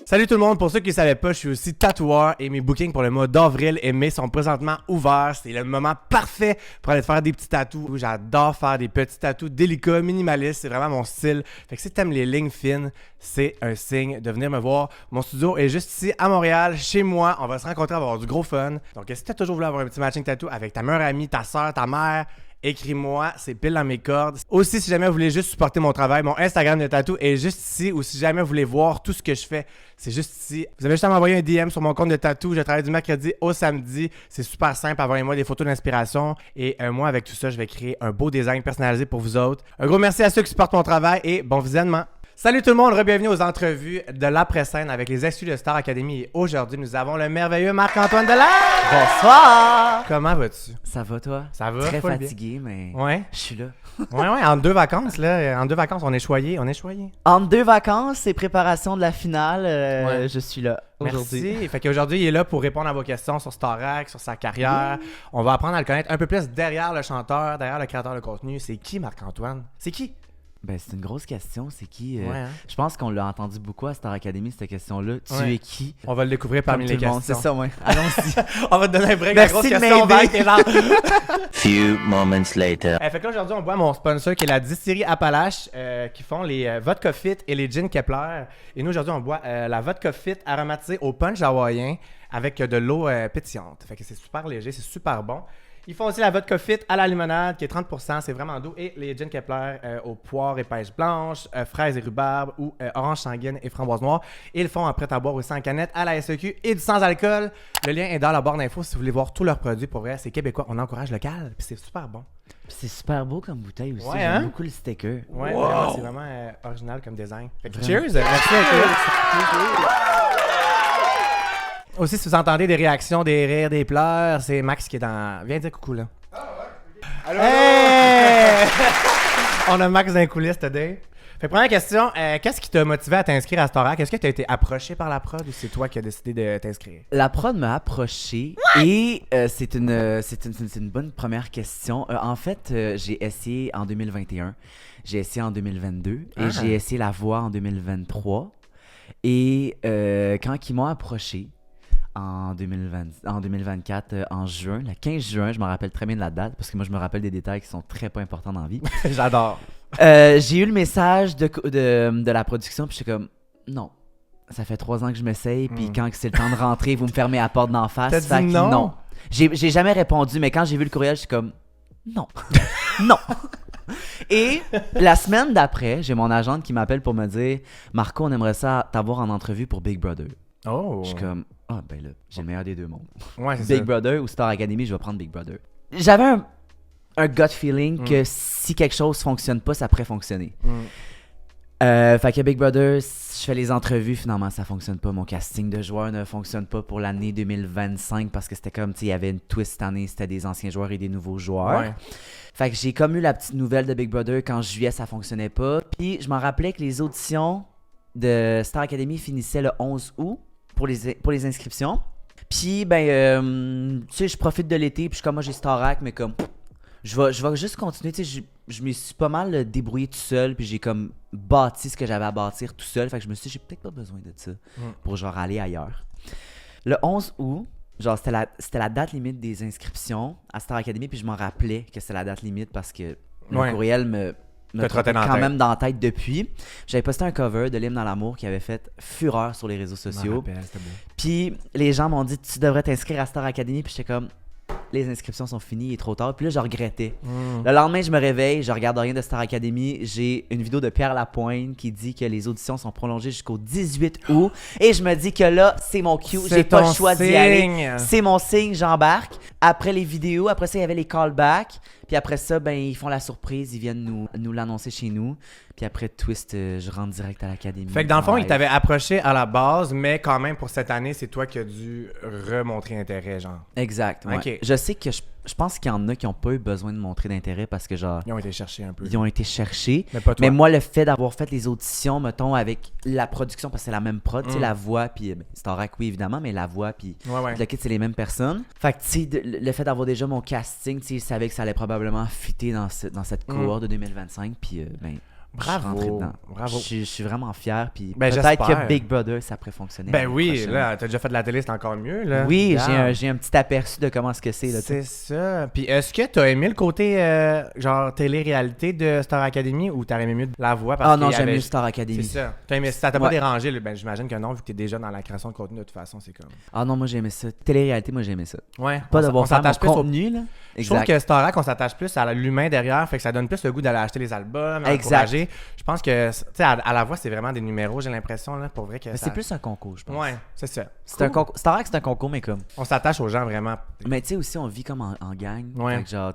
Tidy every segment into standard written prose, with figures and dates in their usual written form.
Salut tout le monde, pour ceux qui ne savaient pas, je suis aussi tatoueur et mes bookings pour le mois d'avril et mai sont présentement ouverts. C'est le moment parfait pour aller te faire des petits tatous. J'adore faire des petits tatous délicats, minimalistes, c'est vraiment mon style. Fait que si t'aimes les lignes fines, c'est un signe de venir me voir. Mon studio est juste ici à Montréal, chez moi. On va se rencontrer, on va avoir du gros fun. Donc si t'as toujours voulu avoir un petit matching tattoo avec ta meilleure amie, ta soeur, ta mère, écris-moi, c'est pile dans mes cordes. Aussi, si jamais vous voulez juste supporter mon travail, mon Instagram de tatou est juste ici. Ou si jamais vous voulez voir tout ce que je fais, c'est juste ici. Vous avez juste à m'envoyer un DM sur mon compte de tatou. Je travaille du mercredi au samedi. C'est super simple. Envoyez-moi des photos d'inspiration. Et moi, avec tout ça, je vais créer un beau design personnalisé pour vous autres. Un gros merci à ceux qui supportent mon travail et bon visionnement. Salut tout le monde, bienvenue aux entrevues de l'après-scène avec les exclus de Star Academy. Et aujourd'hui, nous avons le merveilleux Marc-Antoine Delage. Bonsoir! Comment vas-tu? Ça va, toi? Ça va? Très Full fatigué, mais Ouais. je suis là. Ouais, en deux vacances, là. En deux vacances, on est choyés. Entre deux vacances et préparation de la finale, Ouais. je suis là aujourd'hui. Merci. Fait qu'aujourd'hui, il est là pour répondre à vos questions sur Starac, sur sa carrière. On va apprendre à le connaître un peu plus derrière le chanteur, derrière le créateur de contenu. C'est qui, Marc-Antoine? C'est qui? Ben, c'est une grosse question. C'est qui? Ouais, hein? Je pense qu'on l'a entendu beaucoup à Star Academy, cette question-là. Tu Ouais. es qui? On va le découvrir parmi Comme les tout le monde, questions. c'est ça, ouais. Allons-y. On va te donner un break. Merci la grosse de question m'aider. vague, t'es genre... Few moments later. Fait que là, aujourd'hui, on boit mon sponsor qui est la distillerie Appalache qui font les Vodka Fit et les Gin Kepler. Et nous, aujourd'hui, on boit la Vodka Fit aromatisée au punch hawaïen avec de l'eau pétillante. Fait que c'est super léger, c'est super bon. Ils font aussi la Vodka Fit à la limonade qui est 30%, c'est vraiment doux. Et les Gin Kepler aux poires et pêches blanches, fraises et rhubarbe ou orange sanguine et framboise noire. Et ils le font en prêt à boire aussi en canette à la SEQ et du sans-alcool. Le lien est dans la barre d'infos si vous voulez voir tous leurs produits. Pour vrai, c'est québécois, on encourage local puis c'est super bon. C'est super beau comme bouteille aussi. Ouais, J'aime hein? beaucoup le sticker. Ouais, Wow! vraiment, c'est vraiment original comme design. Fait que Vraiment. cheers! Merci à tous. Aussi, si vous entendez des réactions, des rires, des pleurs, c'est Max qui est dans... Viens dire coucou, là. Allô, Hey! On a Max dans les coulisses today. Fait que première question, qu'est-ce qui t'a motivé à t'inscrire à Starac? Est-ce que tu as été approché par la prod ou c'est toi qui as décidé de t'inscrire? La prod m'a approché et c'est une bonne première question. En fait, j'ai essayé en 2021, j'ai essayé en 2022 et j'ai essayé la voix en 2023. Et quand ils m'ont approché en 2024, en juin, le 15 juin, je me rappelle très bien de la date parce que moi je me rappelle des détails qui sont très pas importants dans la vie. J'adore. J'ai eu le message de la production, puis j'étais comme non. Ça fait 3 ans que je m'essaye, puis quand c'est le temps de rentrer, vous me fermez la porte d'en face. T'as dit Fait que non? J'ai jamais répondu, mais quand j'ai vu le courriel, j'étais comme non. Non. Et la semaine d'après, j'ai mon agente qui m'appelle pour me dire Marco, on aimerait ça t'avoir en entrevue pour Big Brother. Oh! Je suis comme ah ben là, j'ai le meilleur des deux mondes. Ouais, c'est Big ça. Brother ou Star Academy, je vais prendre Big Brother. J'avais un gut feeling que si quelque chose fonctionne pas, ça pourrait fonctionner. Fait que Big Brother, je fais les entrevues, finalement ça fonctionne pas. Mon casting de joueurs ne fonctionne pas pour l'année 2025 parce que c'était comme, tu sais, il y avait une twist cette année, c'était des anciens joueurs et des nouveaux joueurs. Ouais. Fait que j'ai comme eu la petite nouvelle de Big Brother qu'en juillet ça fonctionnait pas. Puis je m'en rappelais que les auditions de Star Academy finissaient le 11 août pour les inscriptions. Puis ben, tu sais, je profite de l'été, puis je suis comme moi j'ai Starac, mais comme je vais juste continuer, tu sais, je me suis pas mal débrouillé tout seul, puis j'ai comme bâti ce que j'avais à bâtir tout seul. Fait que je me suis dit, j'ai peut-être pas besoin de ça pour genre aller ailleurs. Le 11 août, genre c'était la date limite des inscriptions à Star Academy, puis je m'en rappelais que c'était la date limite parce que le courriel me trottait dans la quand tête. même dans la tête depuis. J'avais posté un cover de l'hymne dans l'amour qui avait fait fureur sur les réseaux sociaux. Puis les gens m'ont dit tu devrais t'inscrire à Star Academy, puis j'étais comme les inscriptions sont finies, il est trop tard. Puis là, je regrettais. Le lendemain, je me réveille, je regarde rien de Star Academy. J'ai une vidéo de Pierre Lapointe qui dit que les auditions sont prolongées jusqu'au 18 août. Et je me dis que là, c'est mon cue. J'ai pas le choix d'y aller. C'est mon signe, j'embarque. Après les vidéos, après ça, il y avait les callbacks. Puis après ça, ben ils font la surprise, ils viennent nous l'annoncer chez nous. Puis après twist, je rentre direct à l'académie. Fait que dans le fond, Ouais. il t'avait approché à la base, mais quand même pour cette année, c'est toi qui as dû remontrer intérêt, genre. Exact. Ouais. Ok. Je sais que je pense qu'il y en a qui n'ont pas eu besoin de montrer d'intérêt parce que genre Ils ont été cherchés un peu. ils ont été cherchés. Mais pas toi. Mais moi, le fait d'avoir fait les auditions, mettons, avec la production, parce que c'est la même prod, tu sais, la voix, puis Starac, oui, évidemment, mais la voix, puis Ouais. le kit, c'est les mêmes personnes. Fait que, tu sais, le fait d'avoir déjà mon casting, tu sais, je savais que ça allait probablement fitter dans cette cohorte de 2025, puis ben, Bravo. Bravo. Je suis vraiment fier. Puis Ben, peut-être j'espère. que Big Brother, ça pourrait fonctionner. Ben l'année oui, prochaine. là, t'as déjà fait de la télé, c'est encore mieux, là. Oui, Regarde. j'ai un petit aperçu de comment ce que c'est. Là, C'est ça. Puis est-ce que t'as aimé le côté, genre, télé-réalité de Star Academy ou t'aurais aimé mieux de la voix? Parce Ah non, qu'il y j'aime avait- mieux Star Academy. C'est ça. T'as aimé ça? T'a pas Ouais. dérangé? Ben, j'imagine que non, vu que t'es déjà dans la création de contenu, de toute façon, c'est comme... Ah non, moi j'ai aimé ça. Télé-réalité, moi j'ai aimé ça. Ouais. Pas On devoir faire mon s'attache plus au... contenu, là. Je trouve que Starac, on s'attache plus à l'humain derrière, fait que ça donne plus le goût d'aller acheter les albums, Exact. encourager. Je pense que, tu sais, à la voix, c'est vraiment des numéros, j'ai l'impression, là, pour vrai que Mais ça... c'est plus un concours, je pense. Ouais, c'est ça. C'est un concours. Star Trek, c'est un concours, mais comme. On s'attache aux gens, vraiment. Mais tu sais aussi, on vit comme en gang. Ouais. Fait que genre,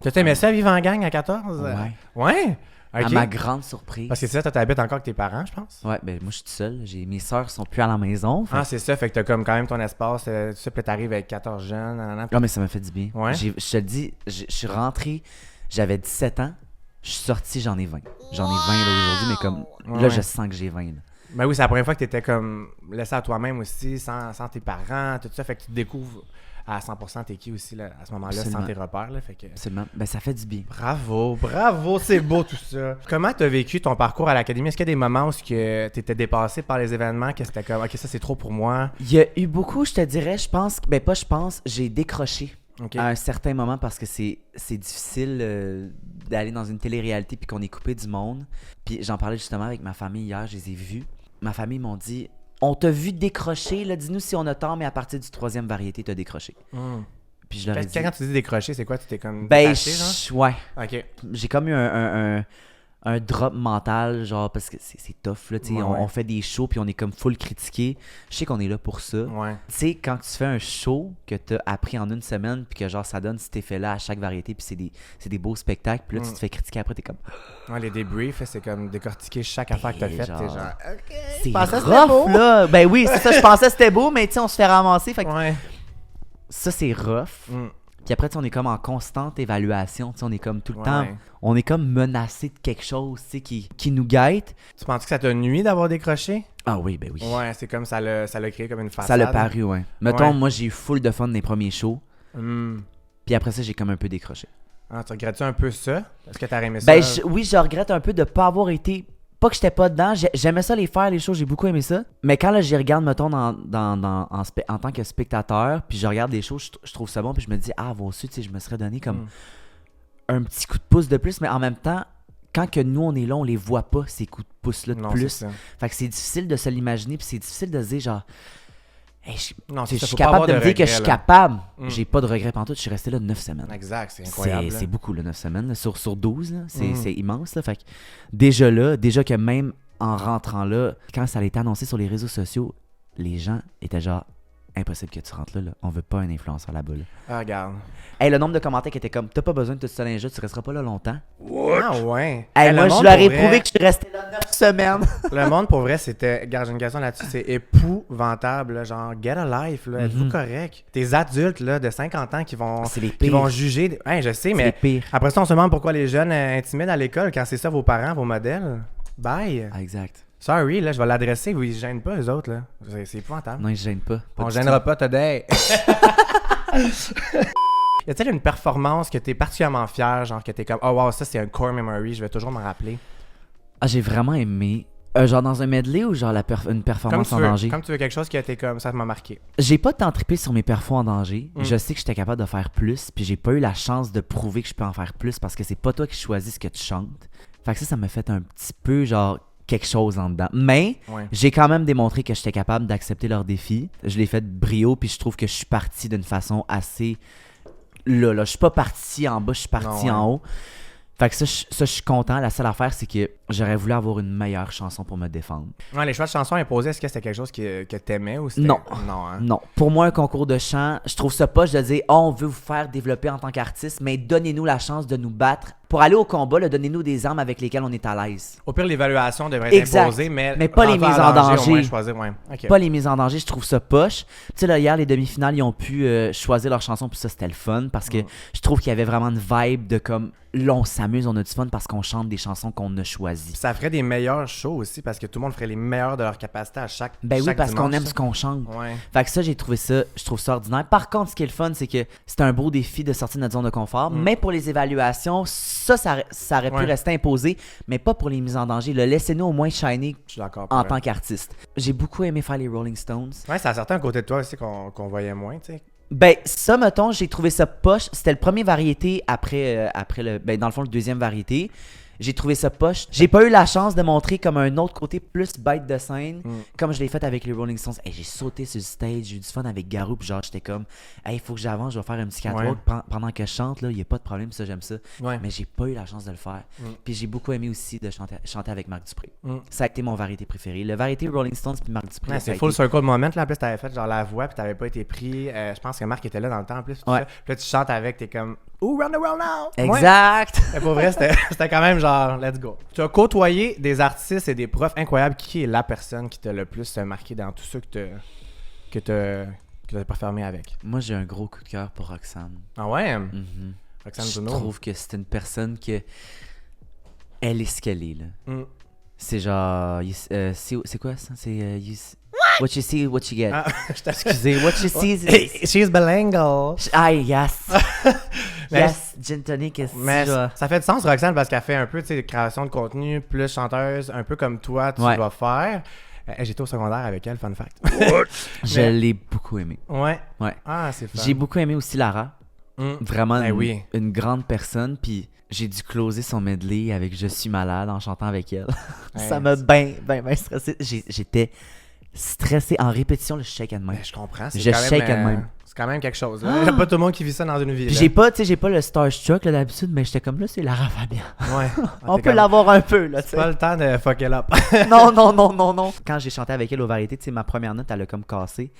T'as aimé ça, vivre en gang à 14? ouais. Ouais? À Ok. ma grande surprise. Parce que c'est ça, toi, t'habites encore avec tes parents, je pense? Ouais, ben moi je suis tout seul. Mes sœurs sont plus à la maison. Fait... Ah, c'est ça, fait que t'as comme quand même ton espace, tout ça, puis t'arrives avec 14 jeunes, nanana. Ah, mais ça m'a fait du bien. Ouais. Je te le dis, je suis rentré, j'avais 17 ans. Je suis sorti, j'en ai 20. J'en ai 20 là aujourd'hui, mais comme là, Ouais. je sens que j'ai 20. Là. Ben oui, c'est la première fois que t'étais comme laissé à toi-même aussi, sans tes parents, tout ça, fait que tu te découvres à 100% t'es qui aussi là, à ce moment-là, Absolument. sans tes repères, là, fait que... Absolument. Ben ça fait du bien. Bravo, c'est beau tout ça. Comment t'as vécu ton parcours à l'académie? Est-ce qu'il y a des moments où t'étais dépassé par les événements, que c'était comme, ok, ça c'est trop pour moi? Il y a eu beaucoup, je te dirais, je pense, ben pas je pense, j'ai décroché. Ok. À un certain moment parce que c'est difficile d'aller dans une télé-réalité puis qu'on est coupé du monde. Puis j'en parlais justement avec ma famille hier, je les ai vus. Ma famille m'ont dit on t'a vu décrocher, là, dis-nous si on a tort, mais à partir du 3e variété, t'as décroché. Puis je leur ai dit. Quand tu dis décrocher, c'est quoi? Tu t'es comme Ben, détaché, genre? ouais. Ok. J'ai comme eu un drop mental, genre, parce que c'est tough, là, tu sais. Ouais, on ouais. fait des shows puis on est comme full critiqué. Je sais qu'on est là pour ça. Ouais. Tu sais, quand tu fais un show que t'as appris en une semaine, puis que genre ça donne cet effet-là à chaque variété, puis c'est des beaux spectacles, puis là tu te fais critiquer après, t'es comme. Ouais, les débriefs, c'est comme décortiquer chaque affaire que t'as faite. T'es genre, genre, ok. C'est Je pensais que c'était rough, beau. là! Ben oui, c'est ça, je pensais que c'était beau, mais tu sais, on se fait ramasser. Fait que Ouais. ça, c'est rough. Puis après, tu sais, on est comme en constante évaluation, tu sais, on est comme tout le temps, Ouais. on est comme menacé de quelque chose, tu sais, qui nous guette. Tu penses que ça t'a nuit d'avoir décroché? Ah oui, ben oui. Ouais, c'est comme ça l'a créé comme une façade. Ça l'a paru, ouais. Mettons, Ouais. moi, j'ai eu full de fun des premiers shows, puis après ça, j'ai comme un peu décroché. Ah, tu regrettes-tu un peu ça? Est-ce que t'aurais aimé ça? Ben oui, je regrette un peu de pas avoir été. Pas que j'étais pas dedans, j'aimais ça les faire, les shows, j'ai beaucoup aimé ça. Mais quand là, j'y regarde, mettons, en tant que spectateur, puis je regarde les shows, je trouve ça bon, puis je me dis, ah, vous aussi, tu sais, je me serais donné comme un petit coup de pouce de plus, mais en même temps, quand que nous, on est là, on les voit pas, ces coups de pouce-là de Non, plus. c'est ça. Fait que c'est difficile de se l'imaginer, puis c'est difficile de se dire, genre, hey, Non, je c'est ça, suis faut pas avoir capable de me dire que je suis regrets, là. capable. J'ai pas de regrets pantoute, je suis resté là 9 semaines. Exact, c'est incroyable. C'est beaucoup, là, 9 semaines. Là, sur 12, là, c'est immense. Là, fait que déjà que même en rentrant là, quand ça a été annoncé sur les réseaux sociaux, les gens étaient genre impossible que tu rentres là. On veut pas un influenceur là-bas. Là. Ah, regarde. Hey, le nombre de commentaires qui étaient comme t'as pas besoin de tout ça dans les jeux, tu resteras pas là longtemps. Ah ouais. Hey, Le moi, je monde, leur pour ai vrai- prouvé que je suis resté là 9 semaines. Le monde, pour vrai, c'était... Regarde, j'ai une question là-dessus. C'est épouvantable. Là, genre, get a life. Là. Êtes-vous correct? Des adultes là, de 50 ans qui vont, C'est les qui pires. vont juger... Ouais, je sais, C'est mais... les pires. Après ça, on se demande pourquoi les jeunes intimident à l'école quand c'est ça vos parents, vos modèles. Bye. Ah, exact. Sorry, là, je vais l'adresser. Vous, ils se gênent pas, eux autres, là. C'est épouvantable. Non, ils se gênent pas. On du gênera pas today. Y a-t-il une performance que t'es particulièrement fier, genre que t'es comme, oh wow, ça c'est un core memory, je vais toujours m'en rappeler. Ah, j'ai vraiment aimé. Genre dans un medley ou genre une performance en danger? Comme tu veux quelque chose qui a été comme, ça m'a marqué. J'ai pas tant trippé sur mes perfos en danger. Je sais que j'étais capable de faire plus, puis j'ai pas eu la chance de prouver que je peux en faire plus parce que c'est pas toi qui choisis ce que tu chantes. Fait que ça m'a fait un petit peu genre quelque chose en dedans. Mais Ouais. j'ai quand même démontré que j'étais capable d'accepter leurs défis. Je l'ai fait de brio, puis je trouve que je suis parti d'une façon assez... Là, je suis pas parti en bas, je suis parti Non, ouais. en haut. Fait que ça, je suis content. La seule affaire, c'est que j'aurais voulu avoir une meilleure chanson pour me défendre. Ouais, les choix de chansons imposés, est-ce que c'était quelque chose que t'aimais ou c'était... Non. Non, hein? Non. Pour moi, un concours de chant, je trouve ça poche de dire oh, on veut vous faire développer en tant qu'artiste, mais donnez-nous la chance de nous battre. Pour aller au combat, là, donnez-nous des armes avec lesquelles on est à l'aise. Au pire, l'évaluation devrait être Exact. imposée, mais pas les rentrer mises en danger. Au moins choisir, ouais. Ok. Pas les mises en danger, je trouve ça poche. Tu sais, là, hier, les demi-finales, ils ont pu choisir leur chanson, puis ça, c'était le fun, parce que je trouve qu'il y avait vraiment une vibe de comme, là, on s'amuse, on a du fun, parce qu'on chante des chansons qu'on a choisies. Puis ça ferait des meilleurs shows aussi, parce que tout le monde ferait les meilleurs de leur capacité à chaque Ben oui, chaque parce qu'on dimanche, aime ça. ce qu'on chante. Ouais. Fait que ça, je trouve ça ordinaire. Par contre, ce qui est le fun, c'est que c'est un beau défi de sortir de notre zone de confort. Mais pour les évaluations, Ça aurait pu Ouais. rester imposé, mais pas pour les mises en danger. Laissez-nous au moins shiner Je suis d'accord. en tant qu'artiste. J'ai beaucoup aimé faire les Rolling Stones. Ouais, ça a certain côté de toi aussi qu'on voyait moins, tu sais. Ben, ça, mettons, j'ai trouvé ça poche. C'était le premier variété après ben, dans le fond, le deuxième variété. J'ai trouvé ça poche. J'ai pas eu la chance de montrer comme un autre côté plus bête de scène, comme je l'ai fait avec les Rolling Stones. Hey, j'ai sauté sur le stage, j'ai eu du fun avec Garou, puis genre, j'étais comme, hey, il faut que j'avance, je vais faire un petit catwalk pendant que je chante, là, il y a pas de problème, ça, j'aime ça. Ouais. Mais j'ai pas eu la chance de le faire. Puis j'ai beaucoup aimé aussi de chanter avec Marc Dupré. Ça a été mon variété préférée. Le variété Rolling Stones puis Marc Dupré. Ouais, ça a c'est full été- circle moment, là. En plus, t'avais fait genre la voix, puis t'avais pas été pris. Je pense que Marc était là dans le temps, en plus. Puis Ouais. ça. Puis là, tu chantes avec, t'es comme, Ooh, run the world now! Exact! Ouais. Mais pour vrai, c'était quand même genre, let's go. Tu as côtoyé des artistes et des profs incroyables. Qui est la personne qui t'a le plus marqué dans tout ça que t'as performé avec? Moi, j'ai un gros coup de cœur pour Roxane. Ah ouais? Mhm. Roxane Je Bruno. trouve que c'est une personne que. Elle est ce qu'elle est, là. Mm. C'est genre. C'est quoi ça? C'est. What you see, what you get. Ah, je t'ai- Excusez, what you see is. Hey, she's bilingual. Ah, yes! Mais- yes, gin tonic, est-ce Mais que ça fait du sens, Roxane, parce qu'elle fait un peu, tu sais, création de contenu, plus chanteuse, un peu comme toi, tu Ouais. vas faire. J'étais au secondaire avec elle, fun fact. Je Mais- l'ai beaucoup aimé. Ouais. Ouais. Ah, c'est fun. J'ai beaucoup aimé aussi Lara. Mm. Vraiment Ben oui. une grande personne. Puis j'ai dû closer son medley avec Je suis malade en chantant avec elle. Ça Ouais, m'a bien stressé. J'étais stressé en répétition, le shake and main. Ben, je comprends. C'est Je quand shake même, and même. C'est quand même quelque chose. Il n'y a pas tout le monde qui vit ça dans une vie. Puis là. j'ai pas le starstruck là, d'habitude, mais j'étais comme là, c'est Lara Fabian. Ouais. On T'es peut comme- l'avoir un peu là, tu C'est sais. pas le temps de fuck it up. Non. Quand j'ai chanté avec elle aux variétés, tu sais, ma première note, elle a comme cassé.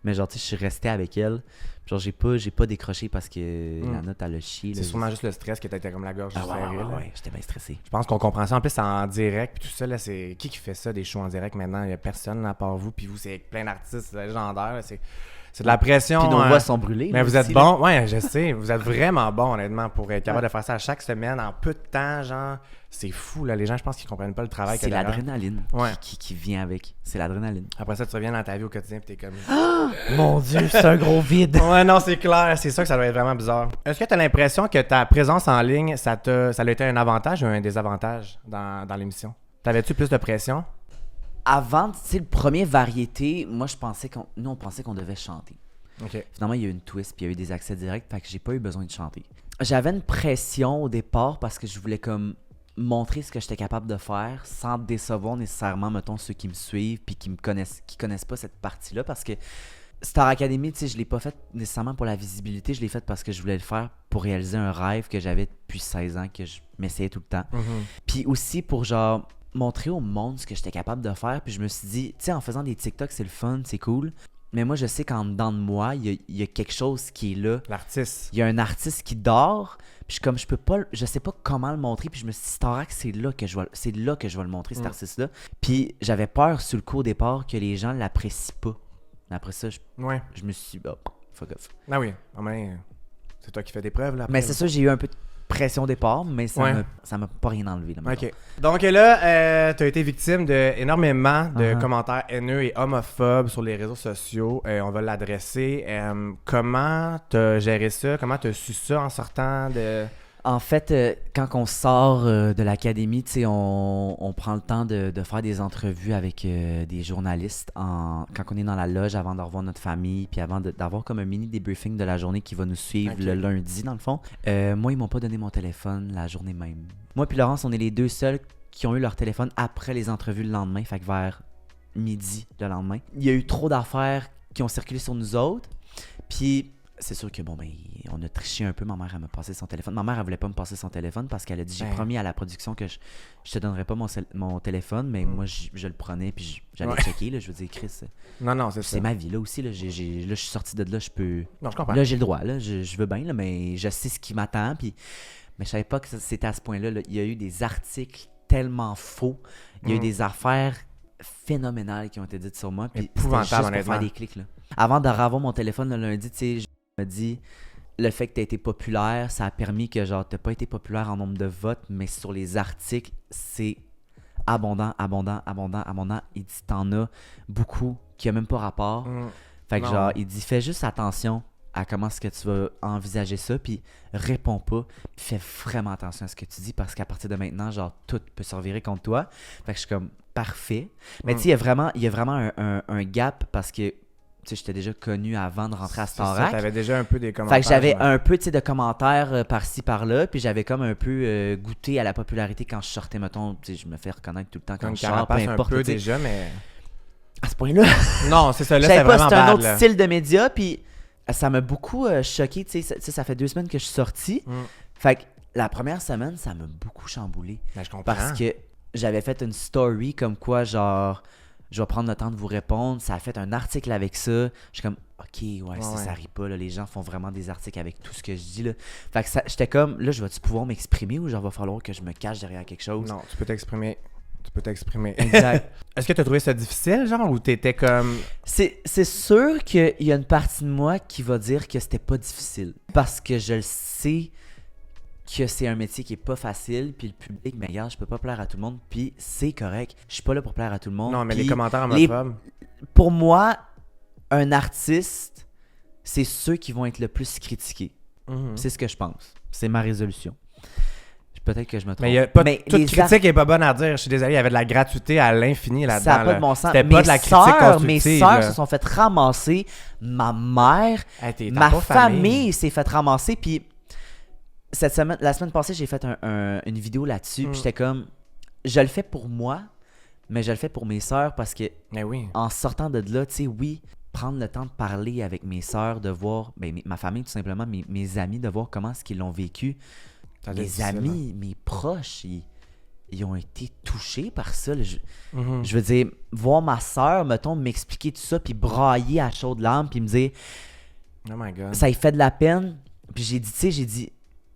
Mais genre, tu sais, je suis resté avec elle. Genre, j'ai pas décroché parce que la note, elle a chié. C'est là. sûrement juste le stress qui était comme la gorge Ah serrée. là. ouais, j'étais bien stressé. Je pense qu'on comprend ça. En plus, c'est en direct. Puis tout ça, là, c'est qui fait ça, des shows en direct maintenant? Il n'y a personne à part vous. Puis vous, c'est plein d'artistes légendaires. là. C'est de la pression. Puis nos voix sont brûlées. Mais là, vous êtes aussi, là. bon. Ouais, je sais. Vous êtes vraiment bon, honnêtement, pour être capable de faire ça à chaque semaine en peu de temps. Genre, c'est fou. Là. Les gens, je pense qu'ils comprennent pas le travail C'est qu'il y a derrière. l'adrénaline Ouais. qui vient avec. C'est l'adrénaline. Après ça, tu reviens dans ta vie au quotidien. Puis t'es comme. Mon Dieu, c'est un gros vide. Ouais, non, c'est clair. C'est ça que ça doit être vraiment bizarre. Est-ce que tu as l'impression que ta présence en ligne, ça a été un avantage ou un désavantage dans l'émission? T'avais-tu plus de pression? Avant, tu sais, le premier variété, moi, on pensait qu'on devait chanter. OK. Finalement, il y a eu une twist, puis il y a eu des accès directs, fait que j'ai pas eu besoin de chanter. J'avais une pression au départ parce que je voulais comme montrer ce que j'étais capable de faire sans décevoir nécessairement, mettons, ceux qui me suivent puis qui connaissent pas cette partie-là, parce que Star Academy, tu sais, je l'ai pas fait nécessairement pour la visibilité, je l'ai fait parce que je voulais le faire pour réaliser un rêve que j'avais depuis 16 ans, que je m'essayais tout le temps. Puis aussi pour genre montrer au monde ce que j'étais capable de faire, puis je me suis dit, tu sais, en faisant des TikTok, c'est le fun, c'est cool, mais moi je sais qu'en dedans de moi, il y a quelque chose qui est là. L'artiste. Il y a un artiste qui dort, puis je peux pas, je sais pas comment le montrer, puis je me suis dit, Starac, c'est là que je vais le montrer, cet artiste-là. Puis j'avais peur sur le coup au départ que les gens l'apprécient pas. Mais après ça, je Ouais. me suis dit, oh, fuck off. Ah oui. Ah, mais c'est toi qui fais des preuves, là. Mais après. c'est ça, j'ai eu un peu de pression au départ, mais Ouais. ça m'a pas rien enlevé. Là, mettons. OK. Donc là, tu as été victime d'énormément de Uh-huh. commentaires haineux et homophobes sur les réseaux sociaux. On va l'adresser. Comment t'as géré ça? Comment t'as su ça en sortant de... En fait, quand on sort de l'académie, tu sais, on prend le temps de faire des entrevues avec des journalistes quand on est dans la loge avant de revoir notre famille, puis avant d'avoir comme un mini débriefing de la journée qui va nous suivre Ok. le lundi, dans le fond. Moi, ils m'ont pas donné mon téléphone la journée même. Moi puis Laurence, on est les deux seuls qui ont eu leur téléphone après les entrevues le lendemain, fait que vers midi le lendemain. Il y a eu trop d'affaires qui ont circulé sur nous autres, puis... C'est sûr que bon, ben, on a triché un peu. Ma mère, elle m'a passé son téléphone. Ma mère, elle voulait pas me passer son téléphone parce qu'elle a dit, j'ai Ben. promis à la production que je te donnerais pas mon téléphone, mais moi, je le prenais puis j'allais Ouais. checker. Là, je veux dire, Chris, Non, c'est ça. c'est ma vie là aussi. Là, là, je suis sorti de là, je peux. Non, je comprends. Là, j'ai le droit. Là, je veux bien, là, mais je sais ce qui m'attend. Puis... Mais je savais pas que c'était à ce point-là. Là. Il y a eu des articles tellement faux. Il y a eu des affaires phénoménales qui ont été dites sur moi. Puis c'était Épouvantable, juste pour honnêtement. faire des clics. Là. Avant de revoir mon téléphone le lundi, tu sais, je me dis, le fait que tu as été populaire, ça a permis que genre t'as pas été populaire en nombre de votes, mais sur les articles, c'est abondant. Il dit, t'en as beaucoup qui a même pas rapport. Fait que Non. genre, il dit, fais juste attention à comment est-ce que tu vas envisager ça, puis réponds pas, puis fais vraiment attention à ce que tu dis, parce qu'à partir de maintenant, genre, tout peut se revirer contre toi. Fait que je suis comme, parfait. Mais tu sais, il y a vraiment un gap, parce que, tu sais, j'étais déjà connu avant de rentrer à Starac. T'avais déjà un peu des commentaires. Fait que j'avais un peu, tu sais, de commentaires par-ci, par-là, puis j'avais comme un peu goûté à la popularité quand je sortais, mettons, tu sais, je me fais reconnaître tout le temps quand comme je sors, peu Carapace importe. un peu tu sais. déjà, mais... À ce point-là, Non, c'est ça, là, je savais c'est pas, vraiment c'est un bad, autre là. style de média, puis ça m'a beaucoup choqué, tu sais, ça fait 2 semaines que je suis sorti. Fait que la première semaine, ça m'a beaucoup chamboulé. Ben, je comprends. Parce que j'avais fait une story comme quoi, genre, je vais prendre le temps de vous répondre. Ça a fait un article avec ça. Je suis comme, ok, ouais, ça rit pas, là. Les gens font vraiment des articles avec tout ce que je dis, là. Fait que j'étais comme, là, je vais-tu pouvoir m'exprimer ou genre, va falloir que je me cache derrière quelque chose? Non, tu peux t'exprimer. Exact. Est-ce que tu as trouvé ça difficile, genre, ou t'étais comme... C'est sûr qu'il y a une partie de moi qui va dire que c'était pas difficile. Parce que je le sais que c'est un métier qui est pas facile, puis le public, mais regarde, je peux pas plaire à tout le monde, puis c'est correct. Je suis pas là pour plaire à tout le monde. Non, mais puis les commentaires homophobes... Pour moi, un artiste, c'est ceux qui vont être le plus critiqués. C'est ce que je pense. C'est ma résolution. Peut-être que je me trompe. Mais il y a pas mais toute critique est pas bonne à dire. Je suis désolé, il y avait de la gratuité à l'infini là-dedans. Ça n'a pas de bon sens. C'était pas de la critique constructive. Mes sœurs se sont fait ramasser. Ma mère, ma famille s'est fait ramasser. Puis la semaine passée, j'ai fait une vidéo là-dessus. Puis j'étais comme, je le fais pour moi, mais je le fais pour mes sœurs parce que en sortant de là, tu sais, oui, prendre le temps de parler avec mes sœurs, de voir, ma famille tout simplement, mes amis, de voir comment est-ce qu'ils l'ont vécu. Mes amis, mes proches, ils ont été touchés par ça. Je veux dire, voir ma soeur, mettons, m'expliquer tout ça, puis brailler à chaudes larmes, puis me dire, oh my God. Ça lui fait de la peine. Puis j'ai dit,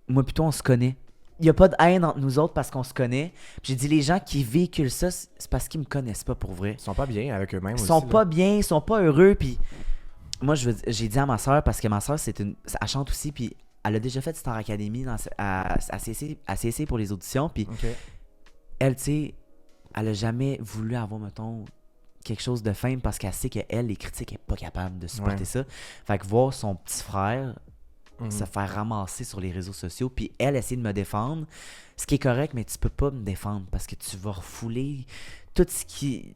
moi plutôt, on se connaît. Il n'y a pas de haine entre nous autres parce qu'on se connaît. Puis j'ai dit, les gens qui véhiculent ça, c'est parce qu'ils me connaissent pas pour vrai. Ils sont pas bien avec eux-mêmes aussi. Ils sont pas bien, ils sont pas heureux. Puis moi, j'ai dit à ma soeur, parce que ma soeur, elle chante aussi, puis elle a déjà fait Star Academy à CSC pour les auditions. Puis elle, tu sais, elle a jamais voulu avoir, mettons, quelque chose de fame parce qu'elle sait qu'elle, les critiques, elle n'est pas capable de supporter ça. Fait que voir son petit frère se faire ramasser sur les réseaux sociaux, puis elle essaie de me défendre, ce qui est correct, mais tu peux pas me défendre parce que tu vas refouler tout ce qui...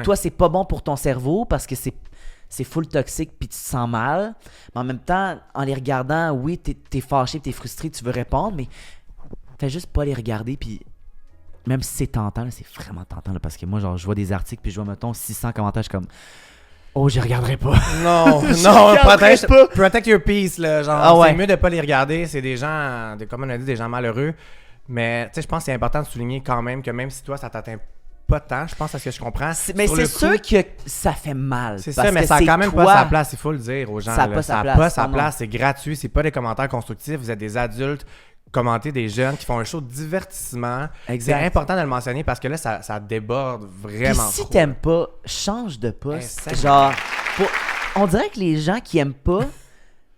Toi, c'est pas bon pour ton cerveau parce que c'est full toxique puis tu te sens mal. Mais en même temps, en les regardant, oui, t'es fâché, t'es frustré, tu veux répondre, mais fais juste pas les regarder. Puis même si c'est tentant, là, c'est vraiment tentant là, parce que moi, genre, je vois des articles puis je vois, mettons, 600 commentaires, je suis comme, oh, je regarderai pas. Non, protect your peace, là. Genre, c'est mieux de pas les regarder. C'est des gens, comme on a dit, des gens malheureux. Mais tu sais, je pense que c'est important de souligner quand même que même si toi, ça t'atteint pas tant, je pense à ce que je comprends. Mais c'est sûr que ça fait mal. C'est ça, mais ça a quand même pas sa place, il faut le dire aux gens. Ça n'a pas sa place, c'est gratuit, c'est pas des commentaires constructifs, vous êtes des adultes, commentez des jeunes qui font un show de divertissement. C'est important de le mentionner parce que là, ça déborde vraiment. Puis si t'aimes pas, change de poste. Genre, on dirait que les gens qui aiment pas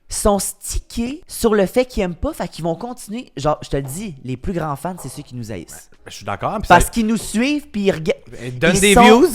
sont stickés sur le fait qu'ils aiment pas, fait qu'ils vont continuer. Genre, je te le dis, les plus grands fans, c'est ceux qui nous haïssent. Je suis d'accord. Parce qu'ils nous suivent, puis ils regardent. Ils donnent des views.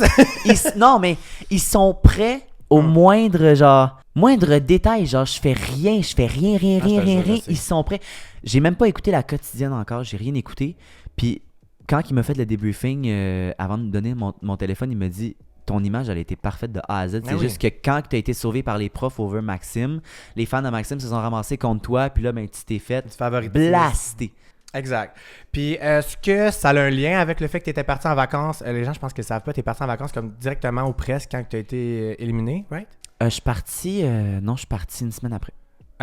Non, mais ils sont prêts au moindre détail. Genre, je fais rien. Ils sont prêts. J'ai même pas écouté la quotidienne encore, j'ai rien écouté. Puis, quand il m'a fait le débriefing, avant de me donner mon téléphone, il m'a dit, ton image, elle a été parfaite de A à Z. C'est juste que quand tu as été sauvé par les profs over Maxime, les fans de Maxime se sont ramassés contre toi, puis là, ben, tu t'es fait blaster. Exact. Puis, est-ce que ça a un lien avec le fait que tu étais parti en vacances? Les gens, je pense qu'ils ne savent pas, tu es parti en vacances comme directement ou presque quand tu as été éliminé, right? Je suis parti une semaine après.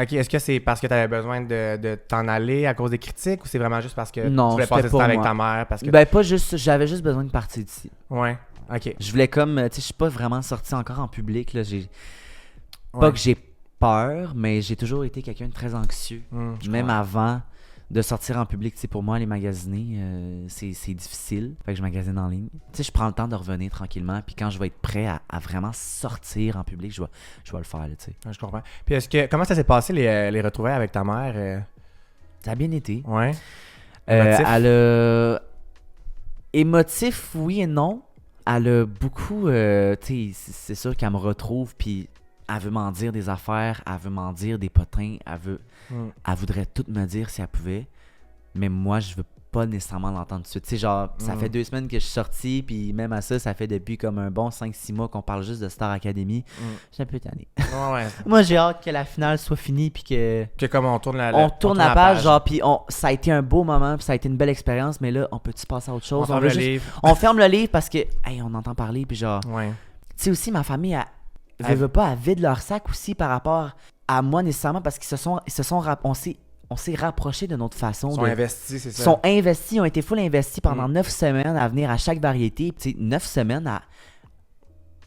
OK. Est-ce que c'est parce que tu avais besoin de t'en aller à cause des critiques ou c'est vraiment juste parce que tu voulais passer du temps avec ta mère? Parce que... Ben, pas juste. J'avais juste besoin de partir d'ici. Ouais. OK. Je voulais comme. Tu sais, je suis pas vraiment sorti encore en public. Là. Pas que j'ai peur, mais j'ai toujours été quelqu'un de très anxieux. Même avant de sortir en public, tu sais, pour moi, aller magasiner, c'est difficile. Fait que je magasine en ligne. Tu sais, je prends le temps de revenir tranquillement. Puis quand je vais être prêt à vraiment sortir en public, je vais le faire, là, tu sais. Je comprends. Puis comment ça s'est passé, les retrouvailles avec ta mère? Ça a bien été. Ouais. Elle a... Émotif, oui et non. Elle a beaucoup... tu sais, c'est sûr qu'elle me retrouve, puis Elle veut m'en dire des affaires, elle veut m'en dire des potins, elle voudrait tout me dire si elle pouvait. Mais moi, je veux pas nécessairement l'entendre tout de suite. Tu sais, genre, ça fait 2 semaines que je suis sorti, puis même à ça fait depuis comme un bon 5-6 mois qu'on parle juste de Star Academy. Je suis un peu tanné. Ouais. Moi, j'ai hâte que la finale soit finie, puis que comme on tourne on tourne la page, genre, puis ça a été un beau moment, puis ça a été une belle expérience, mais là, on peut-tu passer à autre chose? On ferme le livre. On ferme le livre parce que, hey, on entend parler, puis genre... Ouais. Tu sais aussi, ma famille, elle veut pas, elle vide leur sac aussi par rapport à moi nécessairement, parce qu'ils on s'est rapprochés de notre façon. Ils sont investis, c'est ça. Ils sont investis, ils ont été full investis pendant 9 semaines à venir à chaque variété. Tu sais, 9 semaines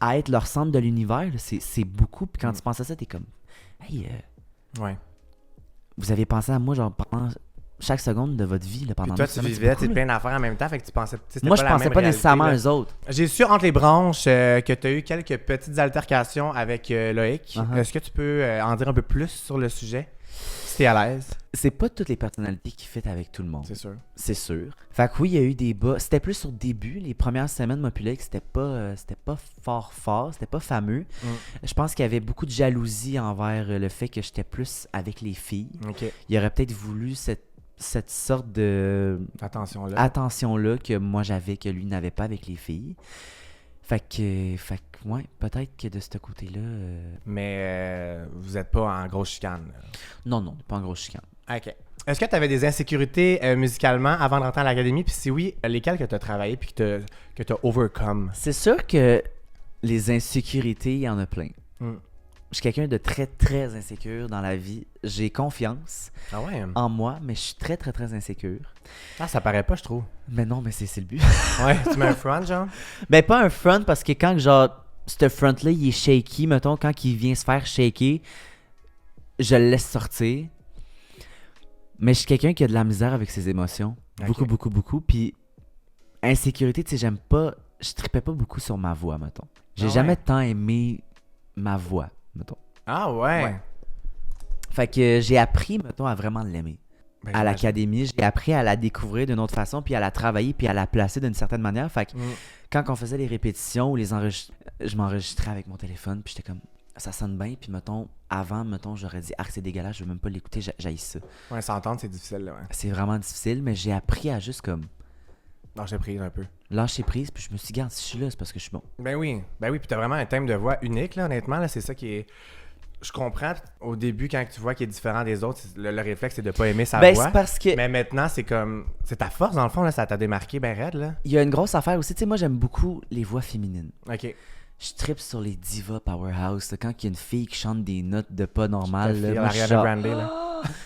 à être leur centre de l'univers, là, c'est beaucoup. Puis quand tu penses à ça, t'es comme, hey, ouais. Vous avez pensé à moi, genre, pendant chaque seconde de votre vie, là, pendant puis toi, 9 tu semaines, vivais c'est beaucoup, plein d'affaires en même temps, fait que tu pensais. moi, je pensais pas nécessairement à eux autres. J'ai su entre les branches que tu as eu quelques petites altercations avec Loïc. Est-ce que tu peux en dire un peu plus sur le sujet? Si t'es à l'aise. C'est pas toutes les personnalités qui fit avec tout le monde. C'est sûr. C'est sûr. Fait que oui, il y a eu des bas. C'était plus au début. Les premières semaines, moi, puis Loïc, c'était pas fort. C'était pas fameux. Je pense qu'il y avait beaucoup de jalousie envers le fait que j'étais plus avec les filles. OK. Il aurait peut-être voulu cette sorte de attention-là que moi j'avais, que lui n'avait pas avec les filles. Fait que ouais, peut-être que de ce côté-là... Mais vous êtes pas en grosse chicane. Non, pas en grosse chicane. OK. Est-ce que tu avais des insécurités musicalement avant de rentrer à l'académie? Puis si oui, lesquelles que tu as travaillé puis que tu as overcome? C'est sûr que les insécurités, il y en a plein. Je suis quelqu'un de très, très insécure dans la vie. J'ai confiance en moi, mais je suis très, très, très insécure. Ah, ça paraît pas, je trouve. Mais non, mais c'est le but. Ouais, tu mets un front, genre? Ben, pas un front, parce que quand, genre, ce front-là, il est shaky, mettons, quand il vient se faire shaker, je le laisse sortir. Mais je suis quelqu'un qui a de la misère avec ses émotions. Okay. Beaucoup. Puis, insécurité, tu sais, j'aime pas... Je tripais pas beaucoup sur ma voix, mettons. J'ai jamais tant aimé ma voix, mettons. Ah ouais? Fait que j'ai appris, mettons, à vraiment l'aimer. À l'académie, j'ai appris à la découvrir d'une autre façon, puis à la travailler, puis à la placer d'une certaine manière. Fait que quand on faisait les répétitions ou les je m'enregistrais avec mon téléphone, puis j'étais comme, ça sonne bien, puis mettons, j'aurais dit, c'est dégueulasse, je veux même pas l'écouter, j'haïs ça. Ouais, s'entendre, c'est difficile, là, ouais. C'est vraiment difficile, mais j'ai appris à juste comme... Lâcher prise un peu. Lâcher prise, puis je me suis dit, si je suis là, c'est parce que je suis bon. Ben oui, puis t'as vraiment un thème de voix unique, là, honnêtement, là, c'est ça qui est... Je comprends, au début, quand tu vois qu'il est différent des autres, le réflexe, c'est de pas aimer sa voix. C'est parce que... Mais maintenant, c'est comme... C'est ta force, dans le fond, là, ça t'a démarqué ben raide, là. Il y a une grosse affaire aussi, tu sais, moi, j'aime beaucoup les voix féminines. OK. Je trippe sur les divas powerhouse, là, quand il y a une fille qui chante des notes de pas normales.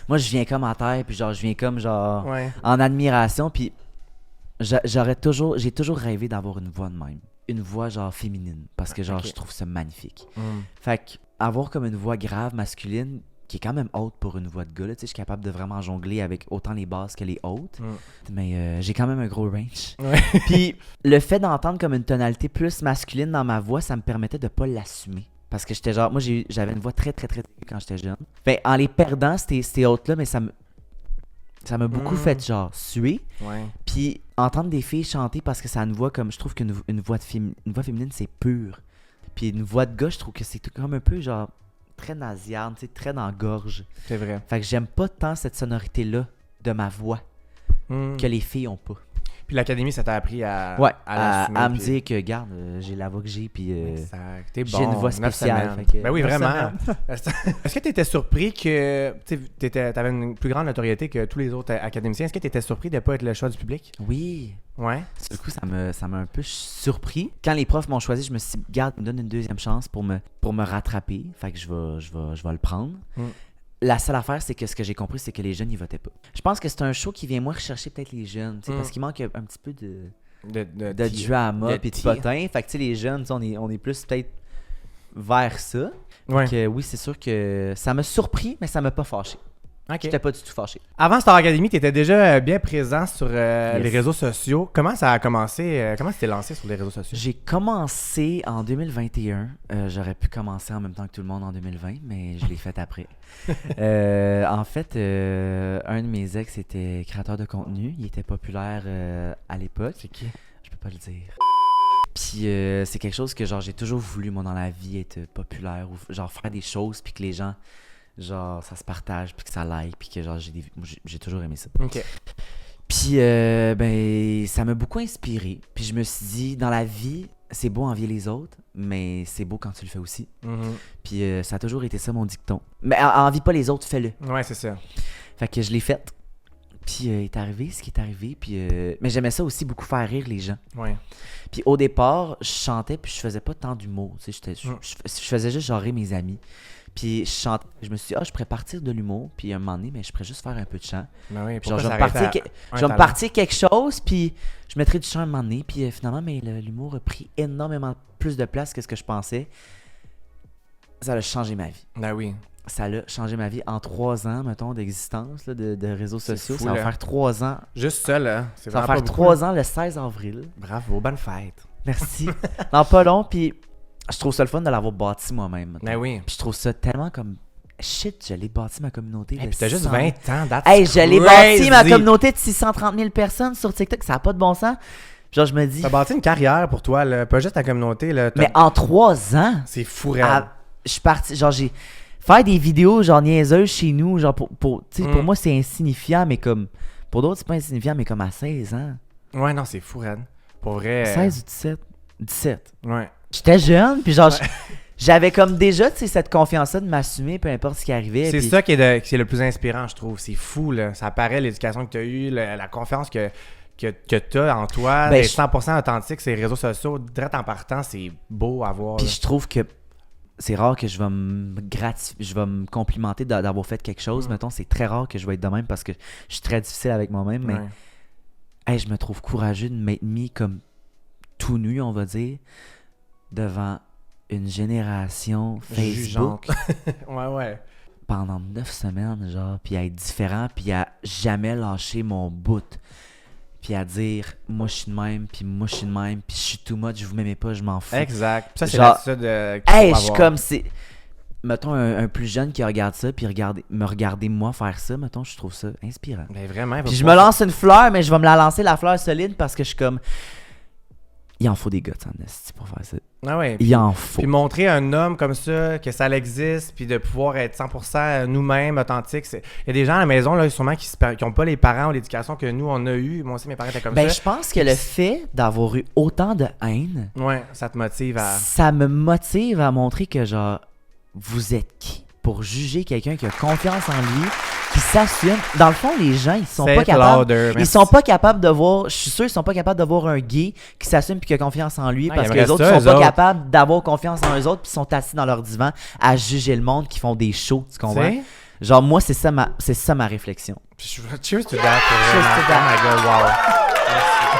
Moi, je viens comme à terre, puis genre, je viens comme, genre, en admiration, puis j'ai toujours rêvé d'avoir une voix de même. Une voix, genre, féminine, parce que, genre, je trouve ça magnifique. Fait que, avoir comme une voix grave masculine, qui est quand même haute pour une voix de gars, tu sais, je suis capable de vraiment jongler avec autant les basses que les hautes, mais j'ai quand même un gros range. Puis le fait d'entendre comme une tonalité plus masculine dans ma voix, ça me permettait de pas l'assumer. Parce que j'étais genre, moi j'avais une voix très très très quand j'étais jeune. Fait en les perdant, ces hautes-là, mais ça m'a beaucoup fait genre suer. Puis entendre des filles chanter parce que ça a une voix comme, je trouve qu'une voix féminine c'est pur. Puis une voix de gars, je trouve que c'est comme un peu genre très nasillarde, tu sais, très dans la gorge. C'est vrai. Fait que j'aime pas tant cette sonorité-là de ma voix que les filles ont pas. Puis l'académie, ça t'a appris à me dire que, regarde, j'ai la voix que j'ai, puis t'es bon, j'ai une voix spéciale. Ben oui, vraiment. Est-ce que t'étais surpris que t'avais une plus grande notoriété que tous les autres académiciens? Est-ce que t'étais surpris de pas être le choix du public? Oui. Ouais. Du coup, ça m'a un peu surpris. Quand les profs m'ont choisi, je me suis dit, regarde, me donne une deuxième chance pour me rattraper. Fait que je vais le prendre. La seule affaire, c'est que ce que j'ai compris, c'est que les jeunes, ils votaient pas. Je pense que c'est un show qui vient moins rechercher peut-être les jeunes, parce qu'il manque un petit peu de drama et de potin. Fait que tu sais, les jeunes, on est plus peut-être vers ça. Donc oui, c'est sûr que ça m'a surpris, mais ça m'a pas fâché. J'étais pas du tout fâché. Avant Star Academy, tu étais déjà bien présent sur les réseaux sociaux. Comment ça a commencé? Comment tu t'es lancé sur les réseaux sociaux? J'ai commencé en 2021. J'aurais pu commencer en même temps que tout le monde en 2020, mais je l'ai fait après. En fait, un de mes ex était créateur de contenu. Il était populaire à l'époque. C'est qui? Je peux pas le dire. Puis c'est quelque chose que genre j'ai toujours voulu, moi, dans la vie, être populaire ou genre faire des choses puis que les gens, genre, ça se partage puis que ça like puis que genre j'ai toujours aimé ça. OK. Puis ben ça m'a beaucoup inspiré. Puis je me suis dit, dans la vie, c'est beau envier les autres, mais c'est beau quand tu le fais aussi. Puis ça a toujours été ça mon dicton. Mais envie pas les autres, fais-le. Ouais, c'est ça. Fait que je l'ai fait. Puis il est arrivé ce qui est arrivé. Puis, mais j'aimais ça aussi beaucoup faire rire les gens. Ouais. Puis au départ, je chantais puis je faisais pas tant d'humour. Tu sais, je faisais juste genre rire mes amis. Puis je chantais. Je me suis dit, je pourrais partir de l'humour. Puis à un moment donné, mais je pourrais juste faire un peu de chant. Ben oui, Genre, je vais me partir quelque chose. Puis je mettrais du chant à un moment donné. Puis finalement, mais l'humour a pris énormément plus de place que ce que je pensais. Ça a changé ma vie. Ben oui. Ça a changé ma vie en 3 ans, mettons, d'existence là, de réseaux sociaux. Fou, ça va là. faire 3 ans. Juste ça, là. C'est Ça va vraiment faire pas 3 ans le 16 avril. Bravo, bonne fête. Merci. Non, pas long, puis je trouve ça le fun de l'avoir bâti moi-même. Ben oui. Puis je trouve ça tellement comme... Shit, je l'ai bâti ma communauté. Hey, de puis t'as juste 600 20 ans, that's Hey, je l'ai crazy. bâti ma communauté de 630 000 personnes sur TikTok. Ça n'a pas de bon sens. Genre, je me dis... T'as bâti une carrière pour toi, là. Pas juste ta communauté, là. Mais en 3 ans... C'est fou, réel. Je suis parti... Genre, j'ai... Faire des vidéos, genre, niaiseuses chez nous, genre, pour moi, c'est insignifiant, mais comme... Pour d'autres, c'est pas insignifiant, mais comme à 16 ans. Ouais, non, c'est fou, Red. Pour vrai. 16 ou 17? 17. Ouais. J'étais jeune, puis genre, j'avais comme déjà, tu sais, cette confiance-là de m'assumer, peu importe ce qui arrivait. C'est puis... ça qui est le plus inspirant, je trouve. C'est fou, là. Ça apparaît, l'éducation que tu as eue, la confiance que tu as en toi, Ben, d'être 100% authentique, ces réseaux sociaux, direct en partant, c'est beau à voir. Puis là. je trouve que c'est rare que je vais me complimenter d'avoir fait quelque chose. Mettons, c'est très rare que je vais être de même parce que je suis très difficile avec moi-même, mais Ouais. hey, je me trouve courageux de m'être mis comme tout nu, on va dire, devant une génération Facebook Ouais. pendant 9 semaines, genre, puis à être différent, puis à jamais lâcher mon bout. Puis à dire, moi je suis de même, puis moi je suis de même, puis je suis too much, vous m'aimez pas, je m'en fous. Exact. Ça, c'est Genre, l'attitude qu'il Hey, faut je suis avoir. comme, c'est... Mettons, un plus jeune qui regarde ça, puis me regarder moi faire ça, mettons, je trouve ça inspirant. Ben vraiment. Puis je me lance une fleur, mais je vais me la lancer, la fleur solide, parce que je suis comme... Il en faut des gars, en esti, pour faire ça. Ah ouais. Il en faut. Puis montrer un homme comme ça, que ça existe, puis de pouvoir être 100% nous-mêmes, authentiques. Il y a des gens à la maison, là, sûrement, qui n'ont pas les parents ou l'éducation que nous, on a eu. Moi aussi, mes parents étaient comme Ben, ça. je pense que le fait d'avoir eu autant de haine, Ouais, ça te motive à... ça me motive à montrer que, genre, vous êtes qui pour juger quelqu'un qui a confiance en lui, qui s'assume. Dans le fond, les gens, ils sont Say pas it capables. louder, Ils merci. sont pas capables de voir. Je suis sûr, ils sont pas capables de voir un gay qui s'assume puis qui a confiance en lui Ah, parce il que les aimerait autres ça, sont eux pas autres. capables d'avoir confiance en eux autres puis sont assis dans leur divan à juger le monde qui font des shows. Tu comprends? Tu sais? Genre, moi, c'est ça ma réflexion. Cheers to that. Cheers to that. Oh my God, wow.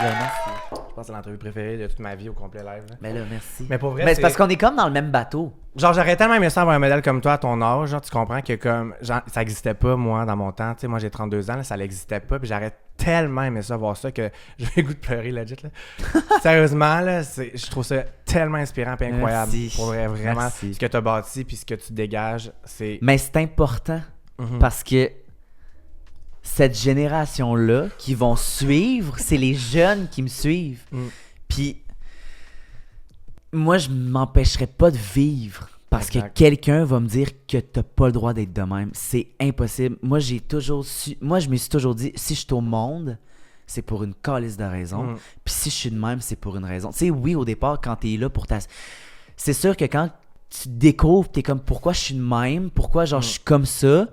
Merci. Je pense que c'est l'entrevue préférée de toute ma vie au complet live. là. Mais là, merci. Mais pour vrai, Mais c'est parce qu'on est comme dans le même bateau. Genre, j'aurais tellement aimé ça avoir un modèle comme toi à ton âge. Genre, tu comprends que comme... Genre, ça existait pas, moi, dans mon temps. Tu sais, moi, j'ai 32 ans, là, ça n'existait pas. Puis j'aurais tellement aimé ça, voir ça, que j'ai le goût de pleurer, legit, là. Sérieusement, là, je trouve ça tellement inspirant et incroyable. Merci. Pour vrai, vraiment, Merci. ce que tu as bâti puis ce que tu dégages, c'est... Mais c'est important Mhm. parce que cette génération-là qui vont suivre, c'est les jeunes qui me suivent. Mm. Puis moi, je m'empêcherai pas de vivre parce Exact. que quelqu'un va me dire que t'as pas le droit d'être de même. C'est impossible. Moi, je me suis toujours dit, si je suis au monde, c'est pour une calisse de raison. Mm. Puis si je suis de même, c'est pour une raison. Tu sais, oui, au départ, quand t'es là pour ta... C'est sûr que quand tu découvres, t'es comme, pourquoi je suis de même? Pourquoi, genre, je suis comme ça?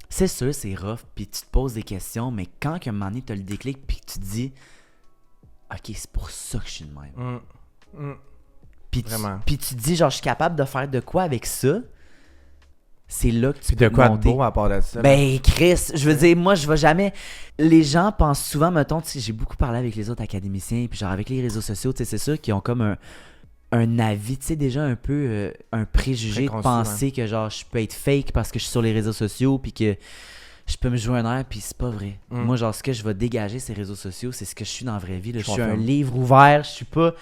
C'est sûr, c'est rough, puis tu te poses des questions, mais quand qu'un moment donné, t'as le déclic, puis que tu te dis, OK, c'est pour ça que je suis de même. Mm. Puis Vraiment. puis tu te dis, genre, je suis capable de faire de quoi avec ça? C'est là que tu Puis peux de quoi de monter. beau à part de ça? là? Ben, Chris, je veux dire, moi, je vais jamais... Les gens pensent souvent, mettons, tu sais, j'ai beaucoup parlé avec les autres académiciens, puis genre avec les réseaux sociaux, tu sais, c'est sûr qu'ils ont comme un avis, tu sais, déjà un peu un préjugé de Préconçu, penser que genre je peux être fake parce que je suis sur les réseaux sociaux puis que je peux me jouer un air, puis c'est pas vrai. Mm. Moi, genre, ce que je vais dégager ces réseaux sociaux, c'est ce que je suis dans la vraie vie. Là. Je Je suis un confirme. livre ouvert, je suis pas...